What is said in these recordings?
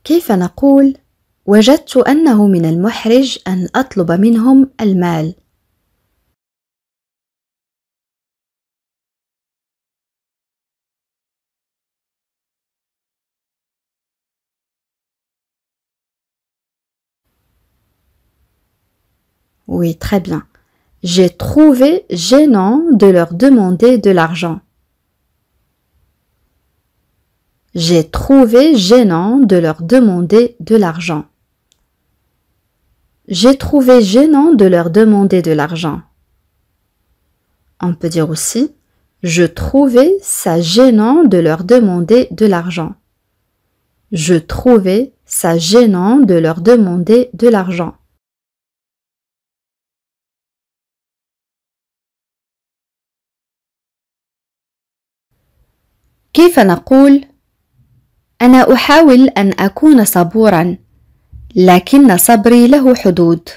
كيف نقول وجدت أنه من المحرج أن أطلب منهم المال؟ Oui, très bien. J'ai trouvé gênant de leur demander de l'argent. J'ai trouvé gênant de leur demander de l'argent. J'ai trouvé gênant de leur demander de l'argent. On peut dire aussi je trouvais ça gênant de leur demander de l'argent. Je trouvais ça gênant de leur demander de l'argent. كيف نقول أنا أحاول أن أكون صبورا لكن صبري له حدود.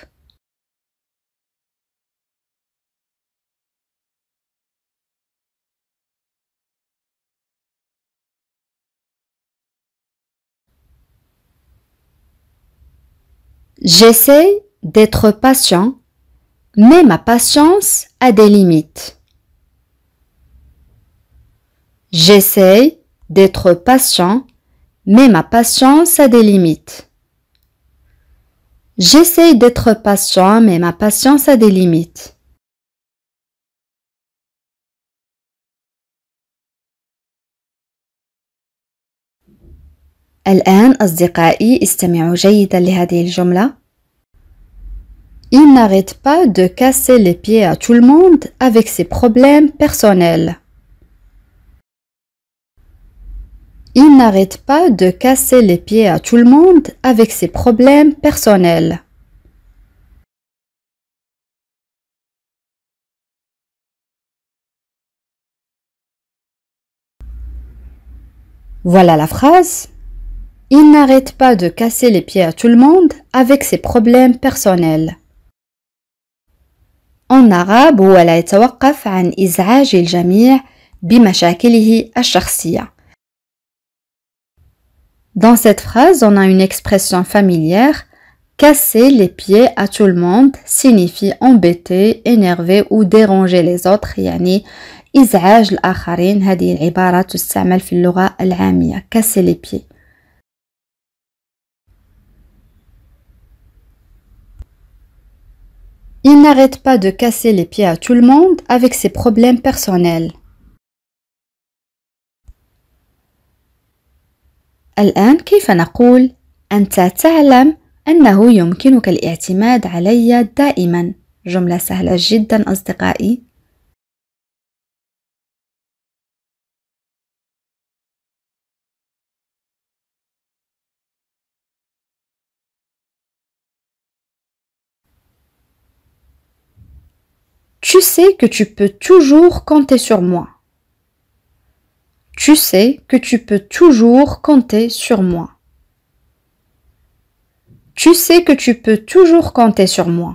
J'essaie d'être patient, mais ma patience a des limites. J'essaie d'être patient, mais ma patience a des limites. J'essaie d'être patient, mais ma patience a des limites. الآن أصدقائي استمعوا جيدا لهذه الجملة. Il n'arrête pas de casser les pieds à tout le monde avec ses problèmes personnels. Il n'arrête pas de casser les pieds à tout le monde avec ses problèmes personnels. Voilà la phrase. Il n'arrête pas de casser les pieds à tout le monde avec ses problèmes personnels. En arabe هو لا يتوقف عن إزعاج الجميع بمشاكله الشخصية. Dans cette phrase, on a une expression familière. Casser les pieds à tout le monde signifie embêter, énerver ou déranger les autres. يعني إزعاج الآخرين. هذه العبارة تستعمل في اللغة العامية. Casser les pieds. Il n'arrête pas de casser les pieds à tout le monde avec ses problèmes personnels. الآن كيف نقول أنت تعلم أنه يمكنك الاعتماد علي دائما؟ جملة سهلة جدا أصدقائي. Tu sais que tu peux toujours compter sur moi. Tu sais que tu peux toujours compter sur moi. Tu sais que tu peux toujours compter sur moi.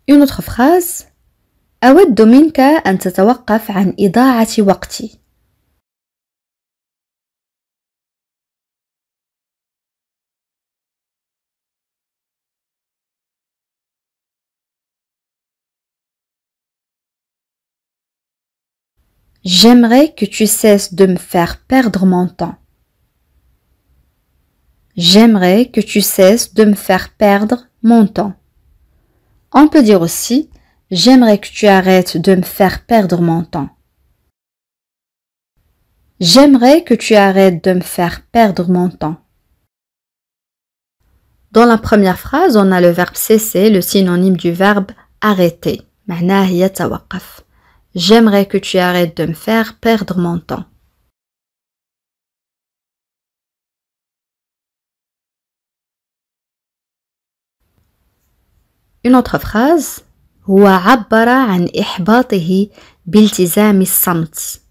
Une autre phrase. أود منك أن تتوقف عن إضاعة وقتي. J'aimerais que tu cesses de me faire perdre mon temps. J'aimerais que tu cesses de me faire perdre mon temps. On peut dire aussi j'aimerais que tu arrêtes de me faire perdre mon temps. J'aimerais que tu arrêtes de me faire perdre mon temps. Dans la première phrase, on a le verbe cesser, le synonyme du verbe arrêter. معناه يتوقف. J'aimerais que tu arrêtes de me faire perdre mon temps. Une autre phrase. هو عبر عن إحباطه بالتزام الصمت.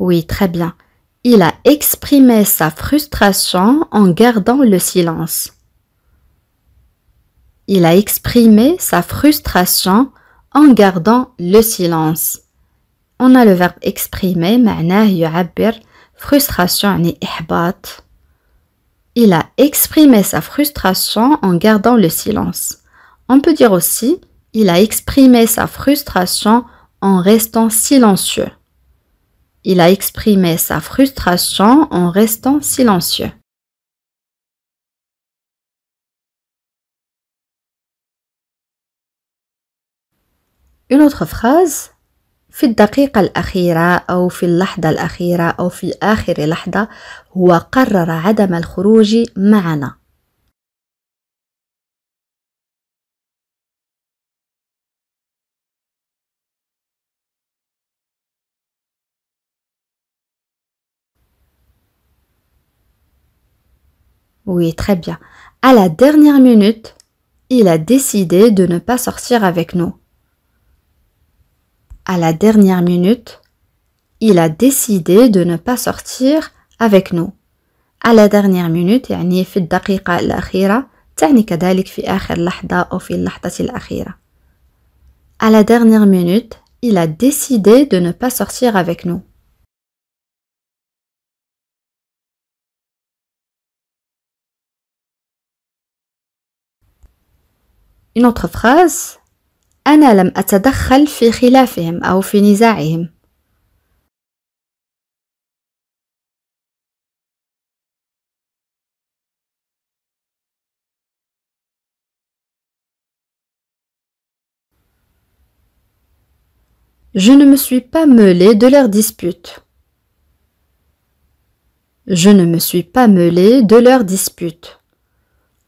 Oui, très bien. Il a exprimé sa frustration en gardant le silence. Il a exprimé sa frustration en gardant le silence. On a le verbe exprimer, معناه يعبر frustration يعني إحباط. Il a exprimé sa frustration en gardant le silence. On peut dire aussi, il a exprimé sa frustration en restant silencieux. Il a exprimé sa frustration en restant silencieux. Une autre phrase, في الدقيقة الأخيرة أو في اللحظة الأخيرة أو في آخر لحظة هو قرر عدم الخروج معنا. Oui, très bien. À la dernière minute, il a décidé de ne pas sortir avec nous. À la dernière minute, il a décidé de ne pas sortir avec nous. À la dernière minute يعني في الدقيقة الأخيرة تعني كذلك في آخر لحظة أو في اللحظة الأخيرة. À la dernière minute, il a décidé de ne pas sortir avec nous. Une autre phrase, أنا لم أتدخل في خلافهم أو في نزاعهم. Je ne me suis pas mêlé de leur dispute. Je ne me suis pas mêlé de leur dispute.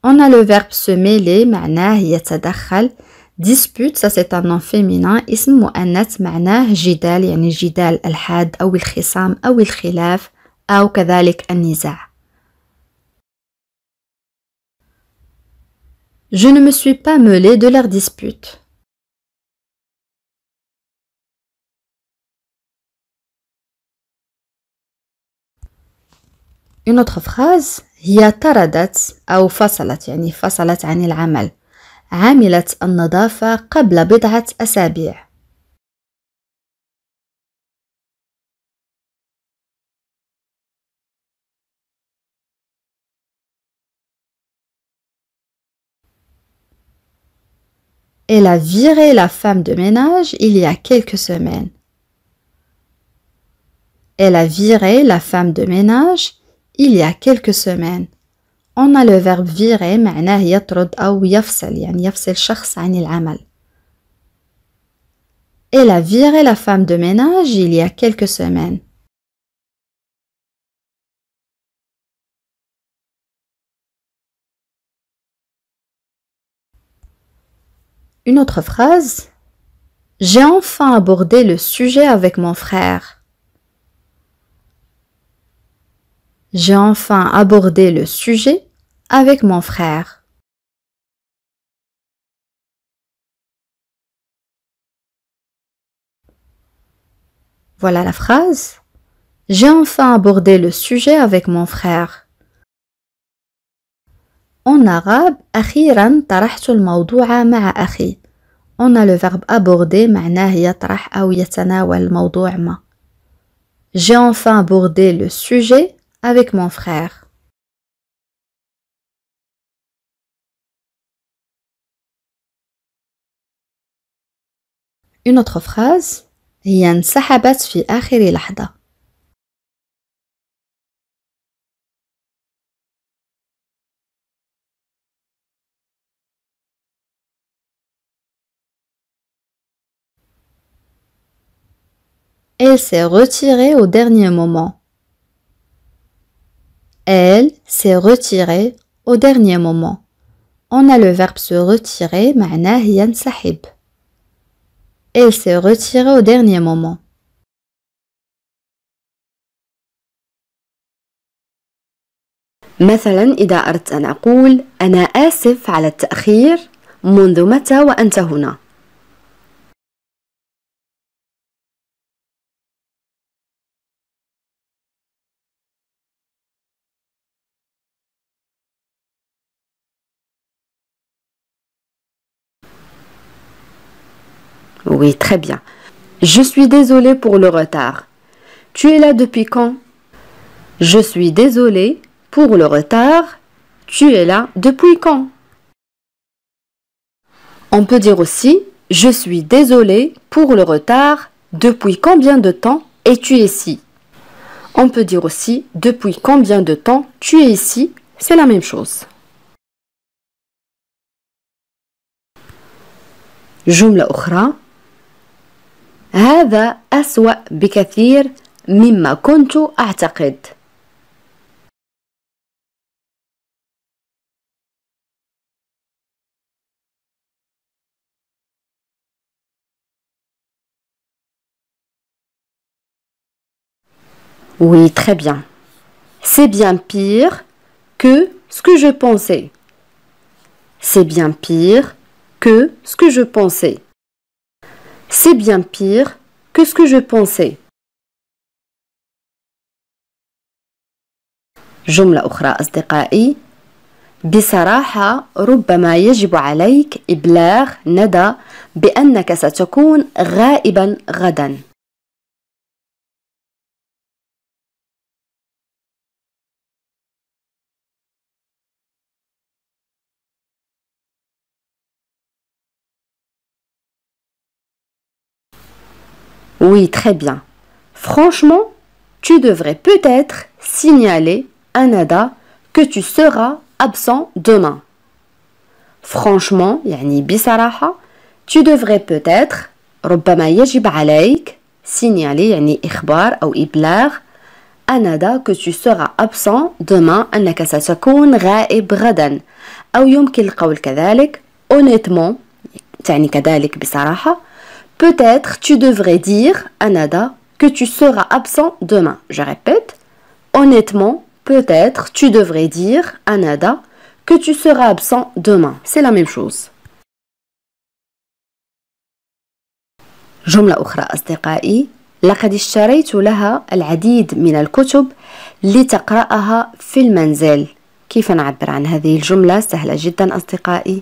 On a le verbe se mêler, معناه يتدخل. Dispute, ça c'est un nom féminin. اسم مؤنث معناه جدال يعني الجدال الحاد أو الخصام أو الخلاف أو كذلك النزاع. Je ne me suis pas mêlé de leur dispute. Une autre phrase, هي طردت أو فصلت يعني فصلت عن العمل. عملت النظافة قبل بضعة أسابيع. Elle a viré la femme de ménage il y a quelques semaines. Elle a viré la femme de ménage il y a quelques semaines. On a le verbe virer معناه يطرد أو يفصل يعني يفصل شخص عن العمل. Elle a viré la femme de ménage il y a quelques semaines. Une autre phrase, j'ai enfin abordé le sujet avec mon frère. J'ai enfin abordé le sujet avec mon frère. Voilà la phrase. J'ai enfin abordé le sujet avec mon frère. En arabe, أخيرا طرحت الموضوع مع أخي. On a le verbe aborder معناه يطرح أو يتناول موضوع ما. J'ai enfin abordé le sujet avec mon frère. Une autre phrase, هي انسحبت في آخر لحظة. Elle s'est retirée au dernier moment. Elle s'est retirée au dernier moment. On a le verbe se retirer معناه ينسحب. Elle s'est retirée au dernier moment. مثلا إذا أردت أن أقول أنا آسف على التأخير، منذ متى وأنت هنا؟ Oui, très bien. Je suis désolée pour le retard. Tu es là depuis quand? Je suis désolée pour le retard. Tu es là depuis quand? On peut dire aussi je suis désolée pour le retard. Depuis combien de temps es-tu ici? On peut dire aussi depuis combien de temps tu es ici? C'est la même chose. جملة أخرى هذا أسوأ بكثير مما كنت أعتقد. Oui, très bien. C'est bien pire que ce que je pensais. C'est bien pire que ce que je pensais. C'est bien pire que ce que je pensais. جملة أخرى أصدقائي بصراحة ربما يجب عليك إبلاغ ندى بأنك ستكون غائبا غدا. Oui, très bien. Franchement, tu devrais peut-être signaler à Nada que tu seras absent demain. Franchement, يعني بصراحة, tu devrais peut-être ربما يجب عليك signaler يعني إخبار أو إبلاغ à Nada que tu seras absent demain أنك ستكون غائب غدا أو يمكن القول كذلك honnêtement تعني كذلك بصراحة. Peut-être tu devrais dire à Nada que tu seras absent demain. Je répète, honnêtement, peut-être tu devrais dire à Nada que tu seras absent demain. C'est la même chose. جملة أخرى أصدقائي لقد اشتريت لها العديد من الكتب لتقرأها في المنزل. كيف نعبر عن هذه الجملة؟ سهلة جدا أصدقائي.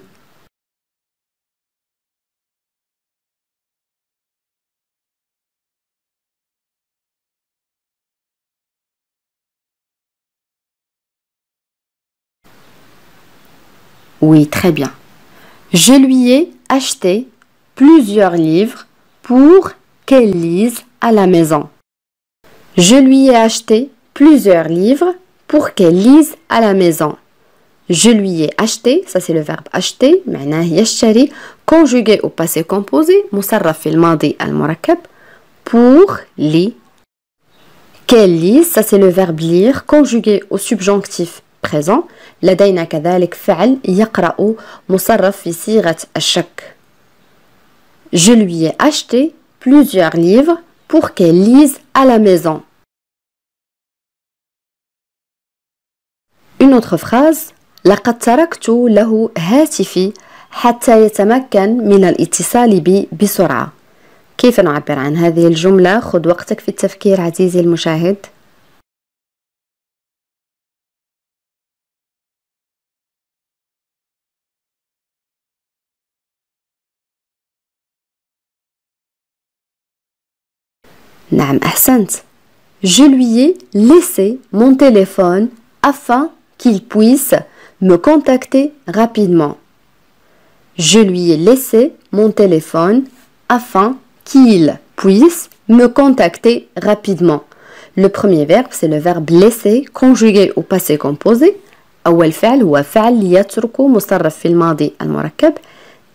Oui, très bien. Je lui ai acheté plusieurs livres pour qu'elle lise à la maison. Je lui ai acheté plusieurs livres pour qu'elle lise à la maison. Je lui ai acheté, ça c'est le verbe acheter, معناه يشتري, conjugué au passé composé, مصرف في الماضي المركب, pour lire. Qu'elle lise, ça c'est le verbe lire, conjugué au subjonctif présent. لدينا كذلك فعل يقرأ مصرف في صيغة الشك. Je lui ai acheté plusieurs livres pour qu'elle lise à la maison. Une autre phrase لقد تركت له هاتفي حتى يتمكن من الاتصال بي بسرعة. كيف نعبر عن هذه الجملة؟ خذ وقتك في التفكير عزيزي المشاهد. نعم أحسنت. Je lui ai laissé mon téléphone afin qu'il puisse me contacter rapidement. Je lui ai laissé mon téléphone afin qu'il puisse me contacter rapidement. Le premier verbe, c'est le verbe laisser, conjugué au passé composé. أول فعل هو فعل يترك مصرف في الماضي المركب.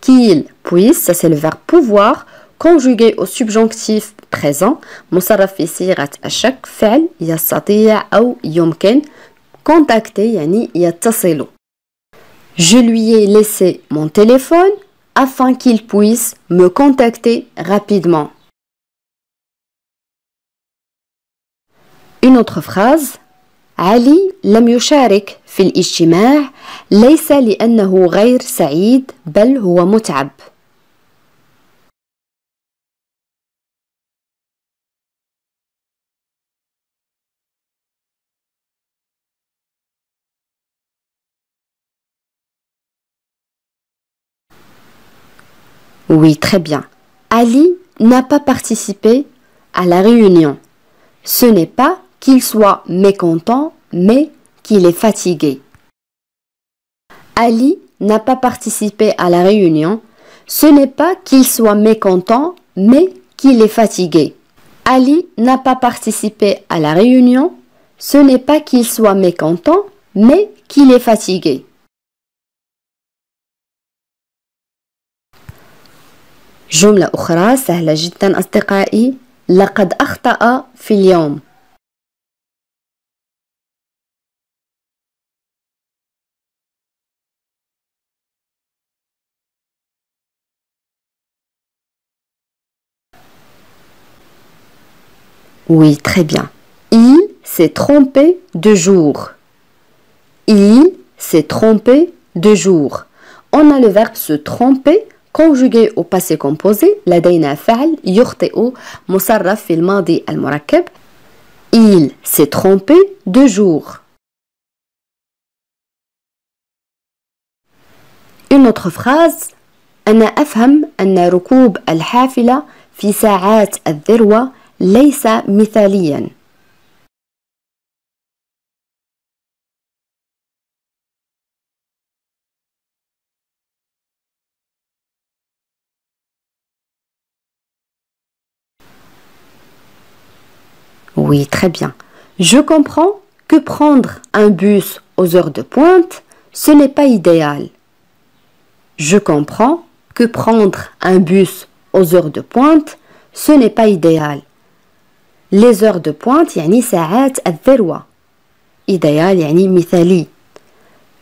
Qu'il puisse, ça c'est le verbe pouvoir, conjugué au subjonctif présent. مصرف في صيغة الشك فعل يستطيع أو يمكن. Contacter يعني يتصل. Je lui ai laissé mon téléphone afin qu'il puisse me contacter rapidement. Une autre phrase علي لم يشارك في الاجتماع ليس لأنه غير سعيد بل هو متعب. Oui, très bien. Ali n'a pas participé à la réunion. Ce n'est pas qu'il soit mécontent, mais qu'il est fatigué. Ali n'a pas participé à la réunion. Ce n'est pas qu'il soit mécontent, mais qu'il est fatigué. Ali n'a pas participé à la réunion. Ce n'est pas qu'il soit mécontent, mais qu'il est fatigué. جملة أخرى سهلة جدا أصدقائي. لقد أخطأ في اليوم. Oui, très bien. Il s'est trompé de jour. Il s'est trompé de jour. On a le verbe se tromper conjugué au passé composé. لدينا فعل يخطئ مصرف في الماضي المركب. Il s'est trompé de jour. Une autre phrase. أنا أفهم أن ركوب الحافلة في ساعات الذروة ليس مثاليا. Oui, très bien. Je comprends que prendre un bus aux heures de pointe, ce n'est pas idéal. Je comprends que prendre un bus aux heures de pointe, ce n'est pas idéal. Les heures de pointe يعني ساعات الذروة. idéal يعني مثالي.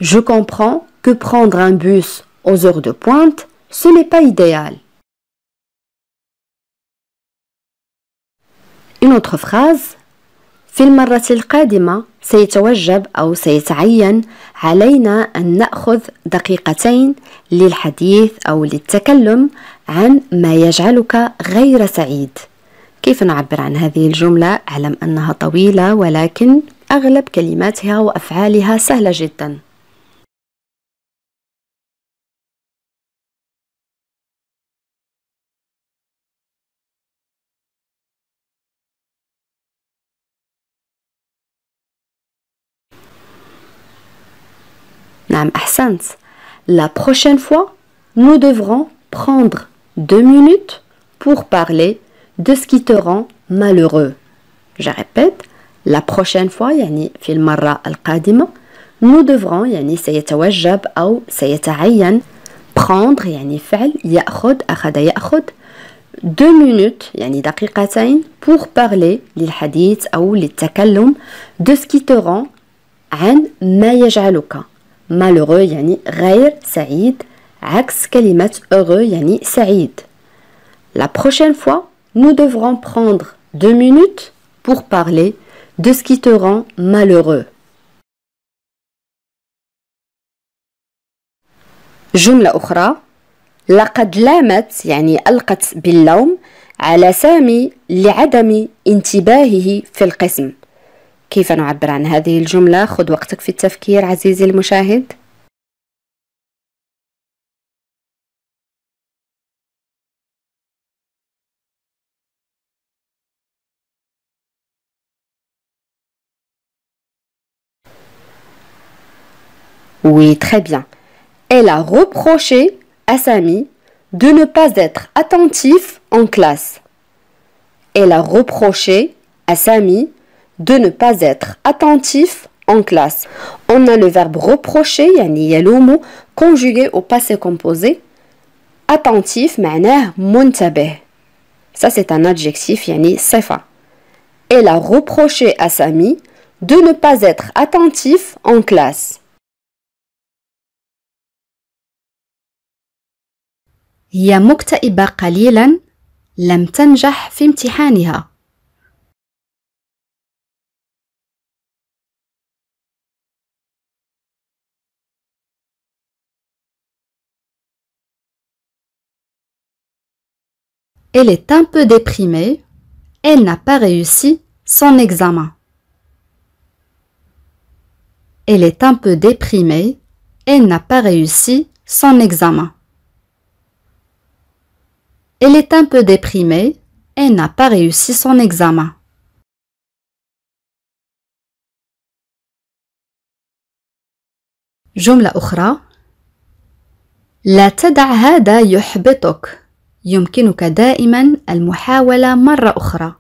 Je comprends que prendre un bus aux heures de pointe, ce n'est pas idéal. Une autre phrase. في المرة القادمة سيتوجب أو سيتعين علينا أن نأخذ دقيقتين للحديث أو للتكلم عن ما يجعلك غير سعيد. كيف نعبر عن هذه الجملة؟ أعلم أنها طويلة ولكن أغلب كلماتها وأفعالها سهلة جدا. نعم أحسنت. La prochaine fois, nous devrons prendre 2 minutes pour parler de ce qui te rend malheureux. Je répète, la prochaine fois يعني في المرة القادمة nous devrons يعني سيتوجب أو سيتعين prendre يعني فعل يأخذ أخذ يأخذ 2 minutes يعني دقيقتين pour parler للحديث أو للتكلم de ce qui te rend عن ما يجعلك malheureux يعني غير سعيد عكس كلمة heureux يعني سعيد. La prochaine fois, nous devrons prendre 2 minutes pour parler de ce qui te rend malheureux. جملة أخرى. لقد لامت يعني ألقت باللوم على سامي لعدم انتباهه في القسم. كيف نعبر عن هذه الجملة؟ خذ وقتك في التفكير عزيزي المشاهد. Oui, très bien. Elle a reproché à Samy de ne pas être attentif en classe. Elle a reproché à Samy de ne pas être attentif en classe. On a le verbe reprocher, يعني يلوم, conjugué au passé composé. Attentif, معناه منتبه. Ça, c'est un adjectif, يعني صفة. Elle a reproché à Samy de ne pas être attentif en classe. هي مكتئبة قليلا، لم تنجح في امتحانها. Elle est un peu déprimée, elle n'a pas réussi son examen. Elle est un peu déprimée, elle n'a pas réussi son examen. Elle est un peu déprimée et n'a pas réussi son examen. جملة أخرى لا تدع هذا يحبطك. يمكنك دائما المحاولة مرة أخرى.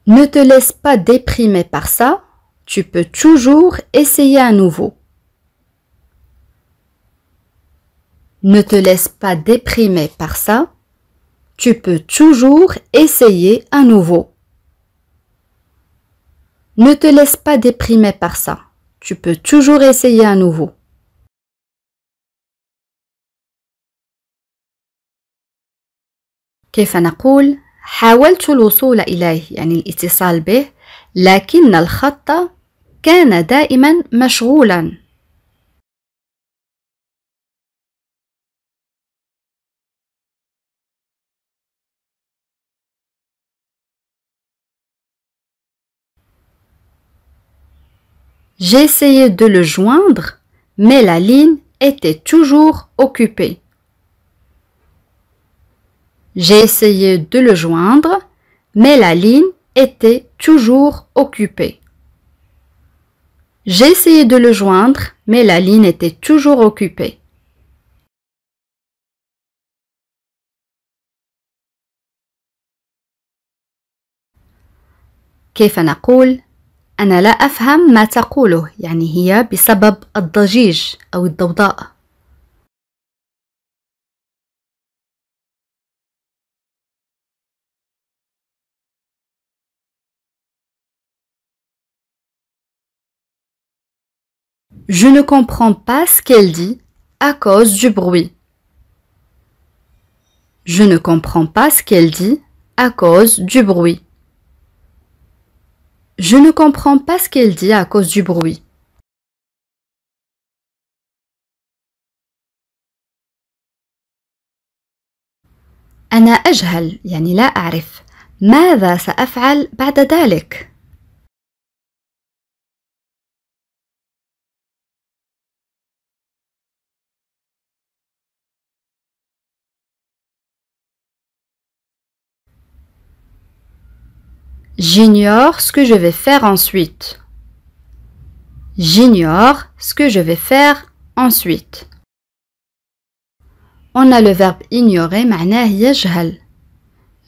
Ne te laisse pas déprimer par ça. Tu peux toujours essayer à nouveau. Ne te laisse pas déprimer par ça. Tu peux toujours essayer à nouveau. Ne te laisse pas déprimer par ça. Tu peux toujours essayer à nouveau. كيف نقول؟ حاولت الوصول إليه يعني الاتصال به لكن الخط كان دائما مشغولا. J'ai essayé de le joindre, mais la ligne était toujours occupée. J'ai essayé de le joindre, mais la ligne était toujours occupée. J'ai essayé de le joindre, mais la ligne était toujours occupée. كيف نقول؟ أنا لا أفهم ما تقوله يعني هي بسبب الضجيج أو الضوضاء. Je ne comprends pas ce qu'elle dit à cause du bruit. Je ne comprends pas ce qu'elle dit à cause du bruit. Je ne comprends pas ce qu'elle dit à cause du bruit. أنا أجهل يعني لا أعرف ماذا سأفعل بعد ذلك. J'ignore ce que je vais faire ensuite. J'ignore ce que je vais faire ensuite. On a le verbe ignorer معناه يجهل.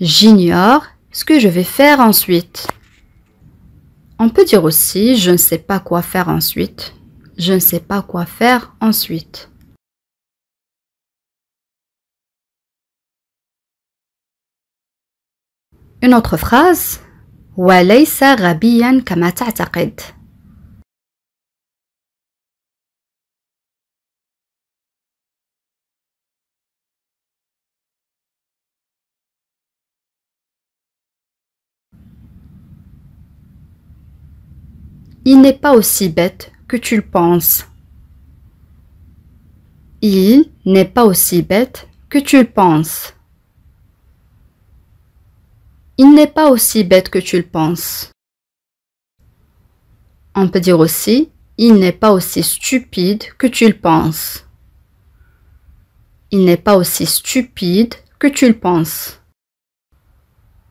J'ignore ce que je vais faire ensuite. On peut dire aussi je ne sais pas quoi faire ensuite. Je ne sais pas quoi faire ensuite. Une autre phrase وليس غبيا كما تعتقد. Il n'est pas aussi bête que tu le penses. Il n'est pas aussi bête que tu le penses. Il n'est pas aussi bête que tu le penses. On peut dire aussi il n'est pas aussi stupide que tu le penses. Il n'est pas aussi stupide que tu le penses.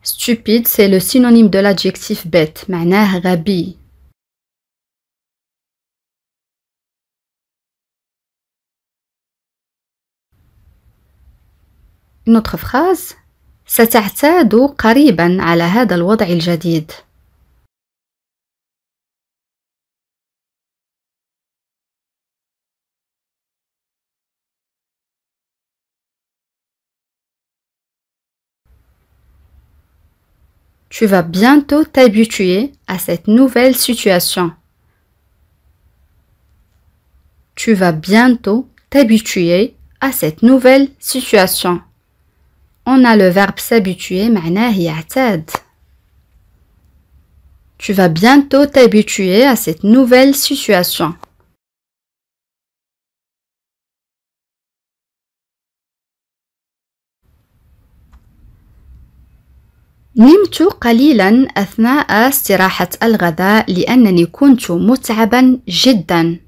Stupide, c'est le synonyme de l'adjectif bête, معناه غبي. Une autre phrase ستعتاد قريبا على هذا الوضع الجديد. Tu vas bientôt t'habituer à cette nouvelle situation. Tu vas bientôt t'habituer à cette nouvelle situation. On a le verbe s'habituer معناه يعتاد. Tu vas bientôt t'habituer à cette nouvelle situation. نمت قليلا أثناء استراحة الغداء لأنني كنت متعبا جدا.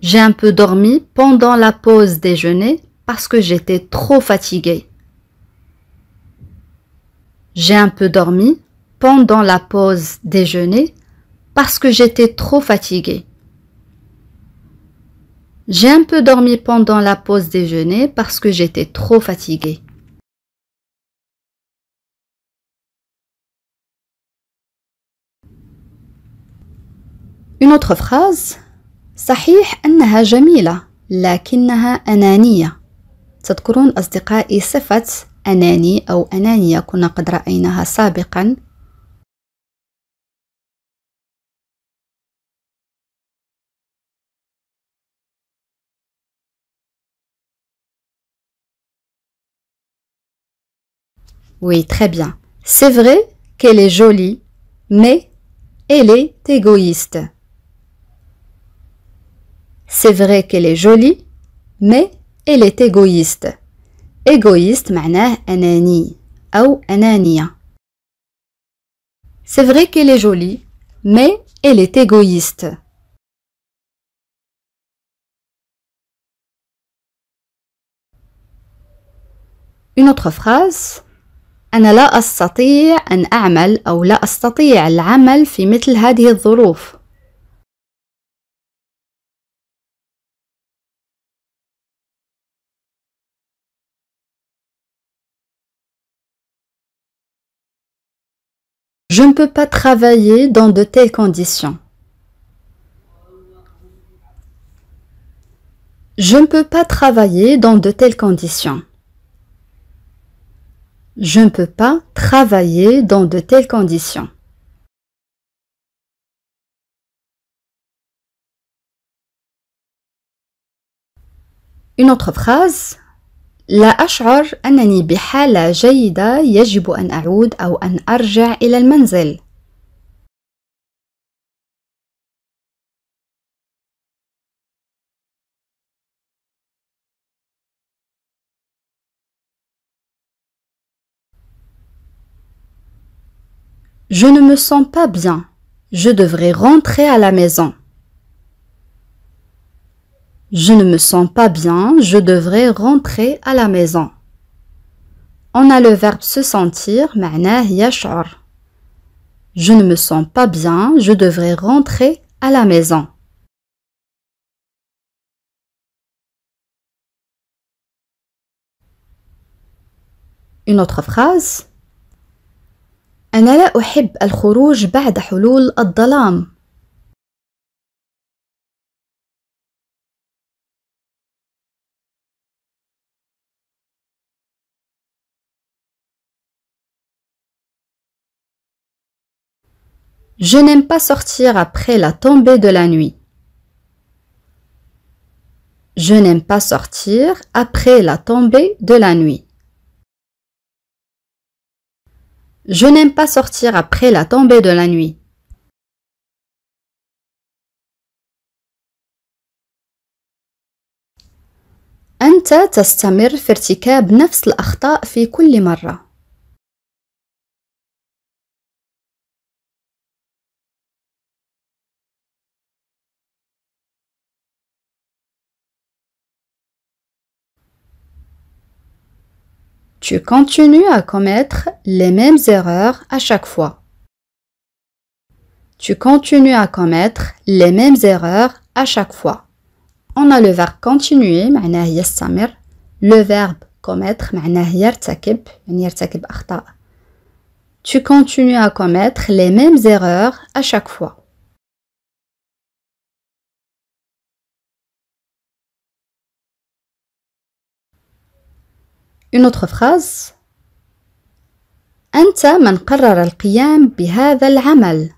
J'ai un peu dormi pendant la pause déjeuner parce que j'étais trop fatiguée. J'ai un peu dormi pendant la pause déjeuner parce que j'étais trop fatiguée. J'ai un peu dormi pendant la pause déjeuner parce que j'étais trop fatiguée. Une autre phrase. صحيح أنها جميلة لكنها أنانية. تذكرون أصدقائي صفة أناني أو أنانية كنا قد رأيناها سابقا. Oui, très bien. C'est vrai qu'elle est jolie, mais elle est égoïste. C'est vrai qu'elle est jolie, mais elle est égoïste. Égoïste معناه أناني أو أنانية. C'est vrai qu'elle est jolie, mais elle est égoïste. Une autre phrase. أنا لا أستطيع أن أعمل أو لا أستطيع العمل في مثل هذه الظروف. Je ne peux pas travailler dans de telles conditions. Je ne peux pas travailler dans de telles conditions. Je ne peux pas travailler dans de telles conditions. Une autre phrase. لا أشعر أنني بحالة جيدة يجب أن أعود أو أن أرجع إلى المنزل. Je ne me sens pas bien. Je devrais rentrer à la maison. Je ne me sens pas bien. Je devrais rentrer à la maison. On a le verbe se sentir, معناه يشعر. Je ne me sens pas bien. Je devrais rentrer à la maison. Une autre phrase. أنا لا أحب الخروج بعد حلول الظلام. Je n'aime pas sortir après la tombée de la nuit. Je n'aime pas sortir après la tombée de la nuit. Je n'aime pas sortir après la tombée de la nuit. أنت تستمر في ارتكاب نفس الأخطاء في كل مرة. Tu continues à commettre les mêmes erreurs à chaque fois. Tu continues à commettre les mêmes erreurs à chaque fois. On a le verbe continuer معناه يستمر. Le verbe commettre معناه يرتكب يعني يرتكب أخطاء. Tu continues à commettre les mêmes erreurs à chaque fois. Une autre phrase. أنت من قرر القيام بهذا العمل.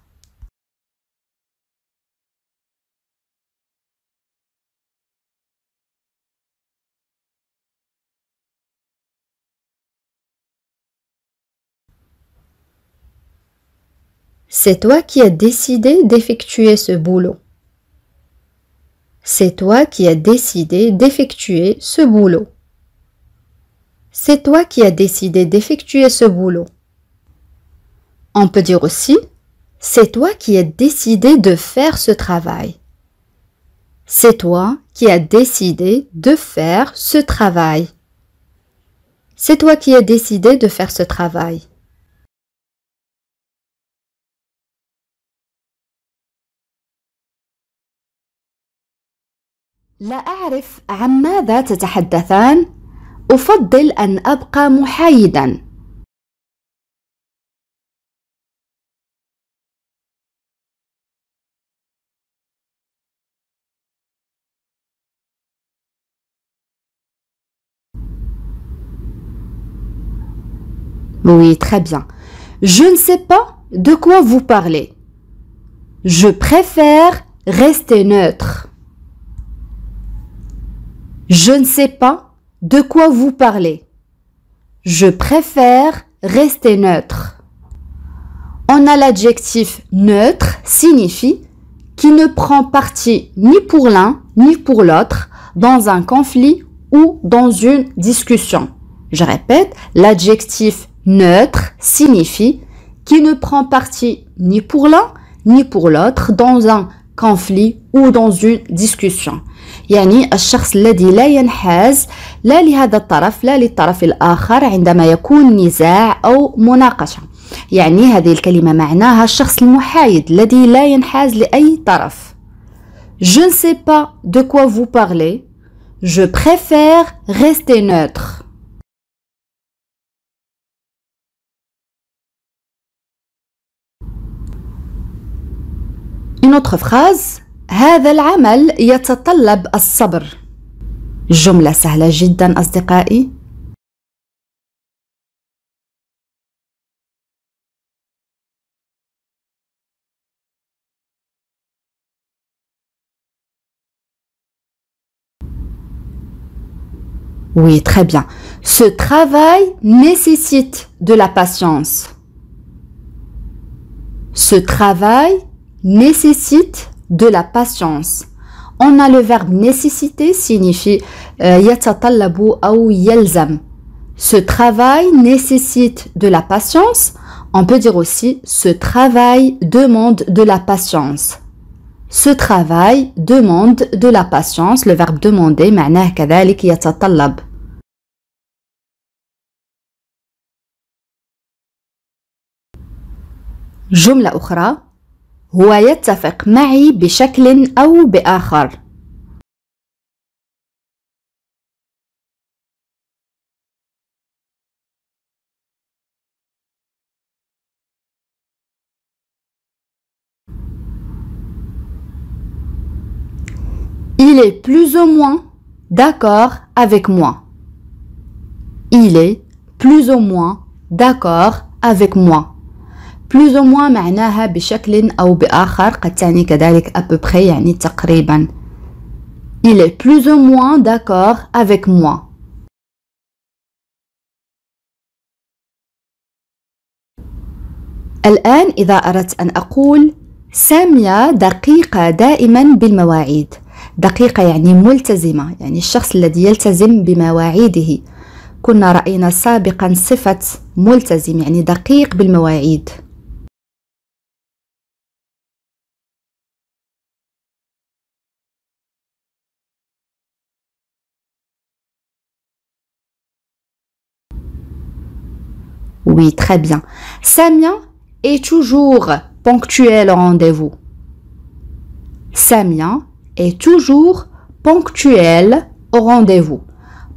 C'est toi qui as décidé d'effectuer ce boulot. C'est toi qui as décidé d'effectuer ce boulot. C'est toi qui as décidé d'effectuer ce boulot. On peut dire aussi c'est toi qui as décidé de faire ce travail. C'est toi qui as décidé de faire ce travail. C'est toi qui as décidé de faire ce travail. لا أعرف عن ماذا تتحدثان. أفضل أن أبقى محايدا. Oui, très bien. Je ne sais pas de quoi vous parlez. Je préfère rester neutre. Je ne sais pas de quoi vous parlez. Je préfère rester neutre. On a l'adjectif neutre signifie qui ne prend parti ni pour l'un ni pour l'autre dans un conflit ou dans une discussion. Je répète, l'adjectif neutre signifie qui ne prend parti ni pour l'un ni pour l'autre dans un conflit ou dans une discussion. يعني الشخص الذي لا ينحاز لا لهذا الطرف لا للطرف الآخر عندما يكون نزاع أو مناقشة. يعني هذه الكلمة معناها الشخص المحايد الذي لا ينحاز لأي طرف. Je ne sais pas de quoi vous parlez. Je préfère rester neutre. Une autre phrase. هذا العمل يتطلب الصبر. جملة سهلة جدا أصدقائي. Oui, très bien. Ce travail nécessite de la patience. Ce travail nécessite de la patience. On a le verbe nécessiter signifie يتطلب أو يلزم. Ce travail nécessite de la patience. On peut dire aussi ce travail demande de la patience. Ce travail demande de la patience. Le verbe demander معناه كذلك يتطلب. جملة أخرى. هو يتفق معي بشكل أو بآخر. Il est plus ou moins d'accord avec moi. Il est plus ou moins d'accord avec moi. plus ou moins معناها بشكل أو بآخر قد تعني كذلك à peu près يعني تقريبا. Il est plus ou moins d'accord avec moi. الآن إذا أردت أن أقول سامية دقيقة دائما بالمواعيد. دقيقة يعني ملتزمة يعني الشخص الذي يلتزم بمواعيده. كنا رأينا سابقا صفة ملتزم يعني دقيق بالمواعيد. Oui, très bien. Samia est toujours ponctuelle au rendez-vous. Samia est toujours ponctuelle au rendez-vous.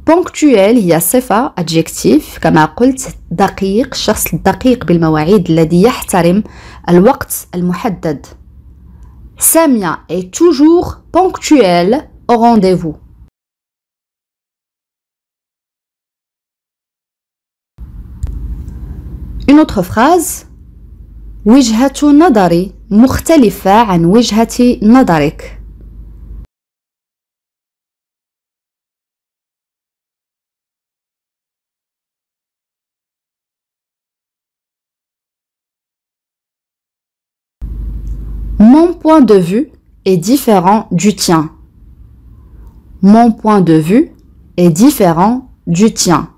ponctuel هي صفة adjectif كما قلت دقيق شخص دقيق بالمواعيد الذي يحترم الوقت المحدد. Samia est toujours ponctuelle au rendez-vous. Une autre phrase. وجهة نظري مختلفة عن وجهة نظرك. Mon point de vue est différent du tien. Mon point de vue est différent du tien.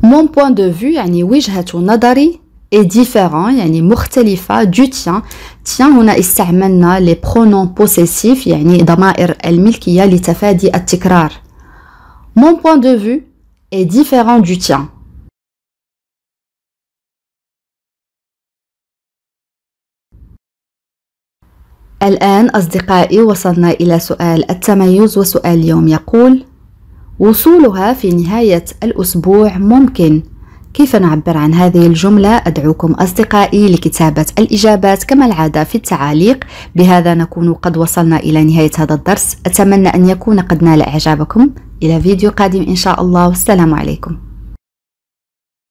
Mon point de vue يعني وجهة نظري est différent يعني مختلفة du tien. Tien هنا استعملنا les pronoms possessifs يعني ضمائر الملكية لتفادي التكرار. Mon point de vue est différent du tien. الآن أصدقائي وصلنا إلى سؤال التميز، وسؤال اليوم يقول: وصولها في نهاية الأسبوع ممكن. كيف نعبر عن هذه الجملة؟ أدعوكم أصدقائي لكتابة الإجابات كما العادة في التعاليق. بهذا نكون قد وصلنا إلى نهاية هذا الدرس. أتمنى أن يكون قد نال إعجابكم. إلى فيديو قادم إن شاء الله، والسلام عليكم.